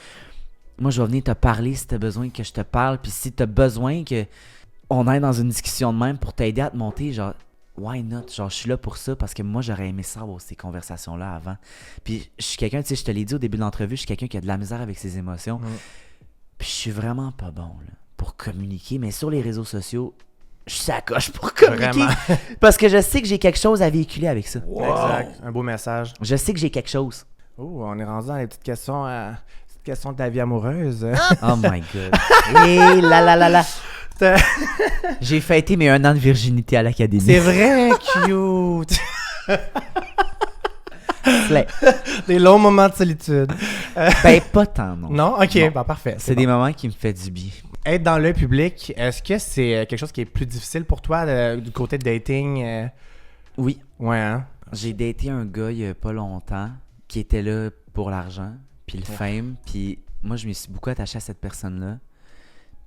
Moi, je vais venir te parler si t'as besoin que je te parle, puis si t'as besoin que on aille dans une discussion de même pour t'aider à te monter, genre, why not? Genre, je suis là pour ça parce que moi, j'aurais aimé ça avoir ces conversations-là avant. Puis, je suis quelqu'un, tu sais, je te l'ai dit au début de l'entrevue, je suis quelqu'un qui a de la misère avec ses émotions. Puis, je suis vraiment pas bon là, pour communiquer. Mais sur les réseaux sociaux, je sacoche pour communiquer. Vraiment. Parce que je sais que j'ai quelque chose à véhiculer avec ça. Wow. Exact. Un beau message. Je sais que j'ai quelque chose. Oh, on est rendu dans les petites questions de ta vie amoureuse. Oh my God. Et là. J'ai fêté mes 1 an de virginité à l'académie. C'est vrai, cute. Des longs moments de solitude. Ben, pas tant, non. Non? Ok, Non. bah parfait. C'est des moments qui me font du bien. Être dans l'œil public, est-ce que c'est quelque chose qui est plus difficile pour toi du côté de dating? Oui. Ouais, hein? J'ai daté un gars il y a pas longtemps qui était là pour l'argent, puis le fame, puis moi, je me suis beaucoup attaché à cette personne-là,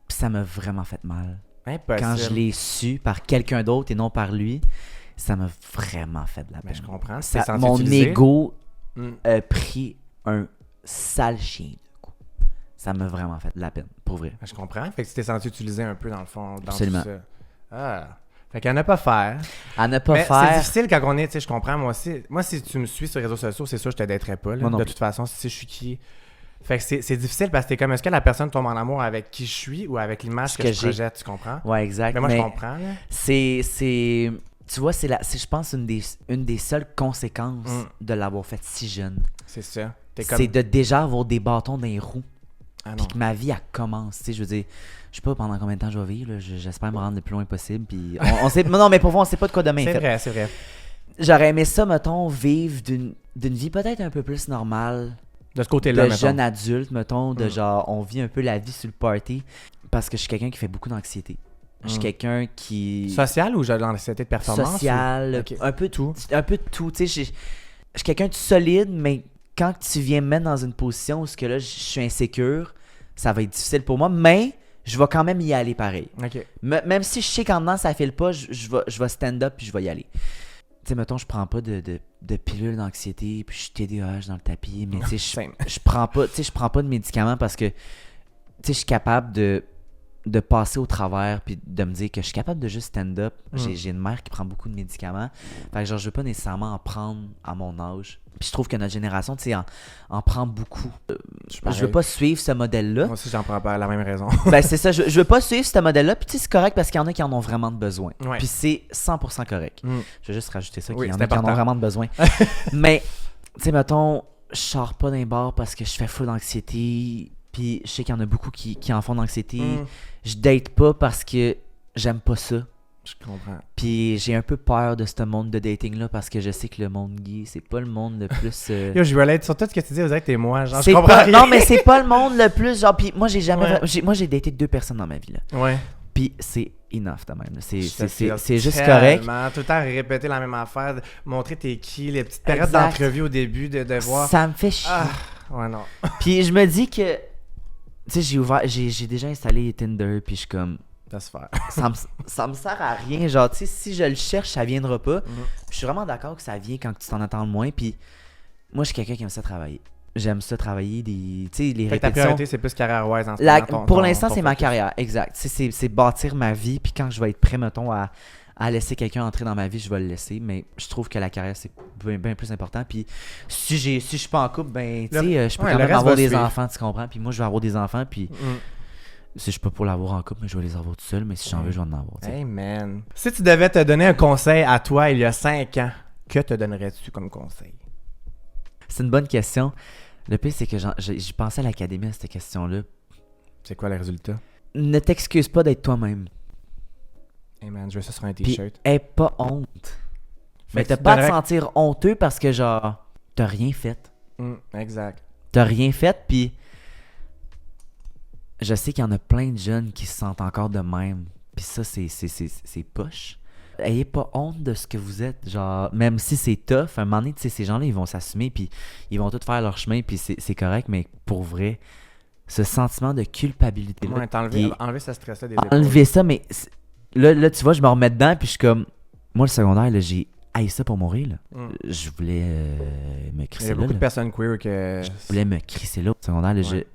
puis ça m'a vraiment fait mal. Impossible. Quand je l'ai su par quelqu'un d'autre et non par lui, ça m'a vraiment fait de la peine. Mais je comprends. Ça, T'es senti mon utilisé? ego Mm. a pris un sale chien de coup. Ça m'a vraiment fait de la peine, pour vrai. Je comprends. Fait que tu t'es senti utilisé un peu dans le fond. Dans Absolument. Tout ça. Ah. Fait qu'il y en a pas à faire. À ne pas Mais faire... c'est difficile quand on est, tu sais, je comprends, moi aussi. Moi, si tu me suis sur les réseaux sociaux, c'est sûr, je te daterais pas, là, Moi non de plus. toute façon, si je suis qui. Fait que c'est difficile parce que t'es comme, est-ce que la personne tombe en amour avec qui je suis ou avec l'image Ce que que je j'ai. projette, tu comprends? Ouais, exact. Mais moi, je comprends, là. C'est tu vois, c'est je pense une des seules conséquences de l'avoir fait si jeune. C'est ça. T'es comme... C'est de déjà avoir des bâtons dans les roues. Ah non. Puis que ma vie, elle commence. Tu sais, je veux dire, je sais pas pendant combien de temps je vais vivre. Là, j'espère me rendre le plus loin possible. Puis on sait, non, mais pour vous, on sait pas de quoi demain est C'est fait. vrai, c'est vrai. J'aurais aimé ça, mettons, vivre d'une vie peut-être un peu plus normale. De ce côté-là, De mettons. jeune adulte, mettons, de genre, on vit un peu la vie sur le party. Parce que je suis quelqu'un qui fait beaucoup d'anxiété. Je suis quelqu'un qui... Social ou dans l'anxiété de performance? Social, ou... Ok. un peu Tout. Un peu de tout. Tu sais, je suis quelqu'un de solide, mais quand tu viens me mettre dans une position où ce que là, je suis insécure, ça va être difficile pour moi, mais je vais quand même y aller pareil. Ok. Même si je sais qu'en dedans, ça file pas, je vais stand up puis je vais y aller. Tu sais, mettons, je prends pas de pilules d'anxiété puis je suis TDAH dans le tapis, mais tu sais, je prends pas de médicaments parce que, tu sais, je suis capable de passer au travers puis de me dire que je suis capable de juste stand up. J'ai une mère qui prend beaucoup de médicaments. Fait que genre, je veux pas nécessairement en prendre à mon âge. Puis je trouve que notre génération, tu sais, en prend beaucoup. Je veux pas suivre ce modèle-là. Moi aussi, j'en prends pas la même raison. Ben c'est ça, je veux pas suivre ce modèle-là. Puis tu sais, c'est correct parce qu'il y en a qui en ont vraiment de besoin. Ouais. Puis c'est 100% correct. Mm. Je vais juste rajouter ça, Oui, qu'il y en c'est a qui en important. ont vraiment de besoin. Mais, tu sais, mettons, je sors pas d'un bar parce que je fais full d'anxiété. Puis je sais qu'il y en a beaucoup qui en font d'anxiété. Je date pas parce que j'aime pas ça. Je comprends. Puis j'ai un peu peur de ce monde de dating-là parce que je sais que le monde gay, c'est pas le monde le plus... Yo, je relate sur tout ce que tu dis, vous êtes t'es moi. Genre, je c'est comprends pas... rien. Non, mais c'est pas le monde le plus... Genre, puis moi, j'ai jamais... Ouais. Moi, j'ai daté 2 personnes dans ma vie, là. Ouais. Puis c'est enough, de même. Je te file C'est juste correct. tellement. Tout le temps répéter la même affaire, montrer t'es qui, les petites périodes Exact. d'entrevue au début, de voir. Ça me fait chier. Ah, ouais, non. Puis je me dis que... Tu sais, j'ai déjà installé Tinder, puis je suis comme... Ça se faire. ça me sert à rien. Genre, tu sais, si je le cherche, ça viendra pas. Je suis vraiment d'accord que ça vient quand tu t'en attends le moins. Puis moi, je suis quelqu'un qui aime ça travailler. J'aime ça travailler des... Tu sais, les Fait que ta répétitions... priorité, c'est plus carrière-wise en ce moment. Pour l'instant, c'est ma focus. carrière. Exact. Tu sais, c'est bâtir ma vie. Puis quand je vais être prêt, mettons, à laisser quelqu'un entrer dans ma vie, je vais le laisser. Mais je trouve que la carrière, c'est bien plus important. Puis si je suis pas en couple, ben, tu sais, je peux ouais, quand le même reste avoir va des suivre. enfants, tu comprends? Puis moi, je vais avoir des enfants. Puis si je suis pas pour l'avoir en couple, mais je vais les avoir tout seul. Mais si j'en veux, je vais en avoir. Tu sais. Hey man. Si tu devais te donner un conseil à toi il y a 5 ans, que te donnerais-tu comme conseil? C'est une bonne question. Le pire, c'est que j'ai pensé à l'académie à cette question-là. C'est quoi le résultat? Ne t'excuse pas d'être toi-même. Hey man, je veux ça sur un Puis t-shirt. aie pas honte. Mais que t'as tu pas à te donnerais- sentir honteux parce que genre, t'as rien fait. Exact. T'as rien fait, puis je sais qu'il y en a plein de jeunes qui se sentent encore de même. Puis ça, c'est poche. Ayez pas honte de ce que vous êtes. Genre, même si c'est tough, à un moment donné, tu sais, ces gens-là, ils vont s'assumer, puis ils vont tous faire leur chemin, puis c'est correct, mais pour vrai, ce sentiment de culpabilité-là, Ouais, enlever ce stress-là des enlever ça, mais là, tu vois, je me remets dedans, puis je suis comme... Moi, le secondaire, là, j'ai haï ça pour mourir, là. Je voulais me Il y crisser a là. beaucoup de là. personnes queer que... Je voulais me crisser là. Au secondaire, là, Ouais.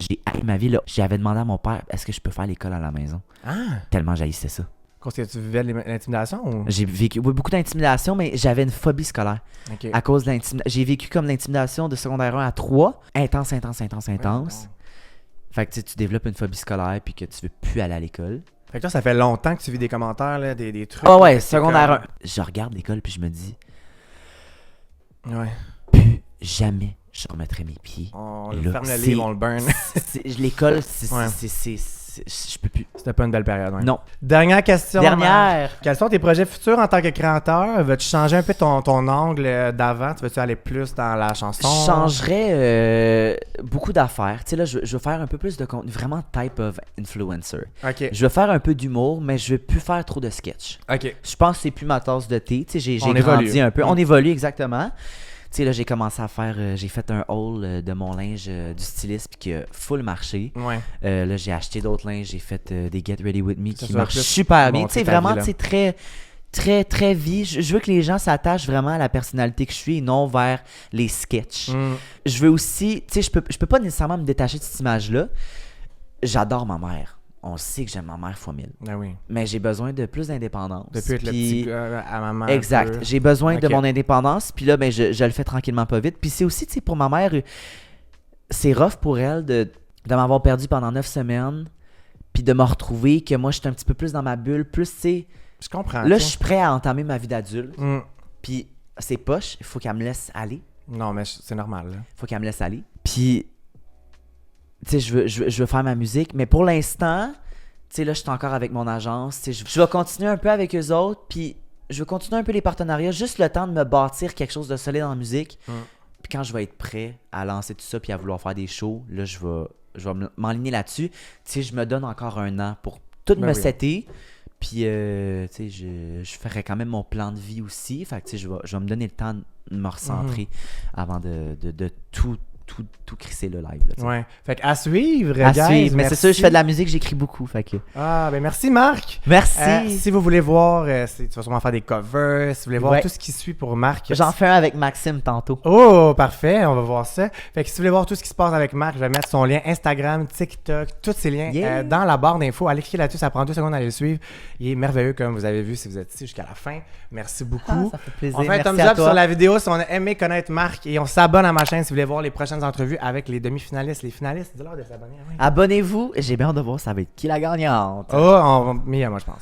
j'ai haï ma vie, là. J'avais demandé à mon père, est-ce que je peux faire l'école à la maison? Ah! Tellement j'haïssais ça. Parce que tu vivais l'intimidation ou? J'ai vécu beaucoup d'intimidation, mais j'avais une phobie scolaire. Ok. À cause de l'intimidation. J'ai vécu comme l'intimidation de secondaire 1 à 3. Intense. Fait que tu développes une phobie scolaire puis que tu veux plus aller à l'école. Fait que toi, ça fait longtemps que tu vis des commentaires, là, des trucs. Ah ouais, là, secondaire 1. Je regarde l'école puis je me dis, Ouais. plus jamais je remettrai mes pieds. On là, ferme le c'est- livre, on le burn. L'école, Ouais. je peux plus. C'était pas une belle période, ouais. Non. Dernière question. Dernière. Quels sont tes projets futurs en tant que créateur? Veux-tu changer un peu ton angle d'avant? Tu veux-tu aller plus dans la chanson? Je changerais beaucoup d'affaires. Tu sais, là, je veux faire un peu plus de contenu, vraiment type of influencer. Ok. Je veux faire un peu d'humour, mais je veux plus faire trop de sketch. Ok. Je pense que c'est plus ma tasse de thé. Tu sais, j'ai On grandi évolue. un peu. Mm. On évolue exactement. Tu sais, là, j'ai commencé à faire... j'ai fait un haul de mon linge du styliste puis qui a full marché. Ouais. Là, j'ai acheté d'autres linges. J'ai fait des Get Ready With Me Ça qui va marchent plus super bien. Tu montrer sais, ta vraiment, vie, là. tu sais, très... Très, très vie. Je veux que les gens s'attachent vraiment à la personnalité que je suis et non vers les sketchs. Mm. Je veux aussi... Tu sais, je peux pas nécessairement me détacher de cette image-là. J'adore ma mère. On sait que j'aime ma mère fois 1000. Ben oui. Mais j'ai besoin de plus d'indépendance. Depuis être le Puis- petit gars à maman. Exact. J'ai besoin de Ok. mon indépendance. Puis là, ben, je le fais tranquillement, pas vite. Puis c'est aussi, tu sais, pour ma mère, c'est rough pour elle de m'avoir perdu pendant 9 semaines. Puis de me retrouver, que moi, j'étais un petit peu plus dans ma bulle. Plus, tu sais, Je comprends. là, tu je sais. suis prêt à entamer ma vie d'adulte. Mm. Puis c'est poche. Il faut qu'elle me laisse aller. Non, mais c'est normal, là. Faut qu'elle me laisse aller. Puis, tu sais, je veux faire ma musique. Mais pour l'instant, tu sais, là, je suis encore avec mon agence. Tu sais, je vais continuer un peu avec eux autres. Puis, je vais continuer un peu les partenariats. Juste le temps de me bâtir quelque chose de solide en musique. Mm. Puis, quand je vais être prêt à lancer tout ça puis à vouloir faire des shows, là, je vais m'enligner là-dessus. Tu sais, je me donne encore un an pour tout Ben me oui. setter. Puis, tu sais, je ferai quand même mon plan de vie aussi. Fait que, tu sais, je vais me donner le temps de me recentrer avant de tout crisser le live. Là, tu sais. Ouais. Fait qu'à suivre, À guys. suivre. Mais c'est merci. sûr, je fais de la musique, j'écris beaucoup. Fait que... Ah, ben merci, Marc. Merci. Si vous voulez voir, tu vas sûrement faire des covers. Si vous voulez voir Ouais. tout ce qui suit pour Marc. J'en fais un avec Maxime tantôt. Oh, parfait, on va voir ça. Fait que si vous voulez voir tout ce qui se passe avec Marc, je vais mettre son lien Instagram, TikTok, tous ces liens Yeah. dans la barre d'infos. Allez cliquer là-dessus, ça prend 2 secondes à aller le suivre. Il est merveilleux, comme vous avez vu si vous êtes ici jusqu'à la fin. Merci beaucoup. Ça fait plaisir. On fait un Merci thumbs à up toi. sur la vidéo si on a aimé connaître Marc et on s'abonne à ma chaîne si vous voulez voir les prochaines entrevues avec les demi-finalistes. Les finalistes, dis-leur de s'abonner. Oui. Abonnez-vous. J'ai bien hâte de voir ça va être qui la gagnante. Oh, Mia, moi je pense.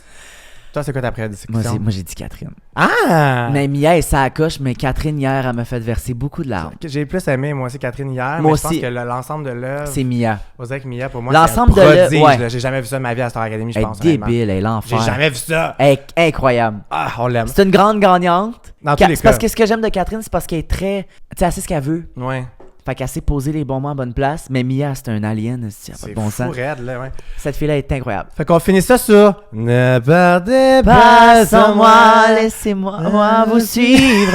Toi, c'est quoi ta prédiction? Moi, j'ai dit Catherine. Ah! Mais Mia, elle s'accroche, mais Catherine, hier, elle m'a fait verser beaucoup de larmes. J'ai plus aimé, moi aussi, Catherine hier. Moi mais je pense aussi. que l'ensemble de l'œuvre. C'est Mia. On dirait que Mia, pour moi, L'ensemble c'est un de l'œuvre, prodige, ouais. là. J'ai jamais vu ça de ma vie à Star Academy, je Elle pense. est débile, elle est l'enfer. J'ai jamais vu ça. Elle est incroyable. Ah, on l'aime. C'est une grande gagnante. Dans tous les C'est parce cas. que ce que j'aime de Catherine, c'est parce qu'elle est très. Tu sais, elle sait ce qu'elle veut. Ouais. Fait qu'elle sait poser les bons mots à bonne place. Mais Mia, c'est un alien. C'est pas C'est de bon fou sens. raide, là, ouais. Cette fille-là est incroyable. Fait qu'on finit ça sur Ne perdez Pas pas sans sans moi, moi. laissez-moi moi vous suivre.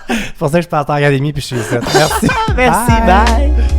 C'est pour ça que je pars à Star Academy puis je suis ici. Merci. Merci, Bye. bye.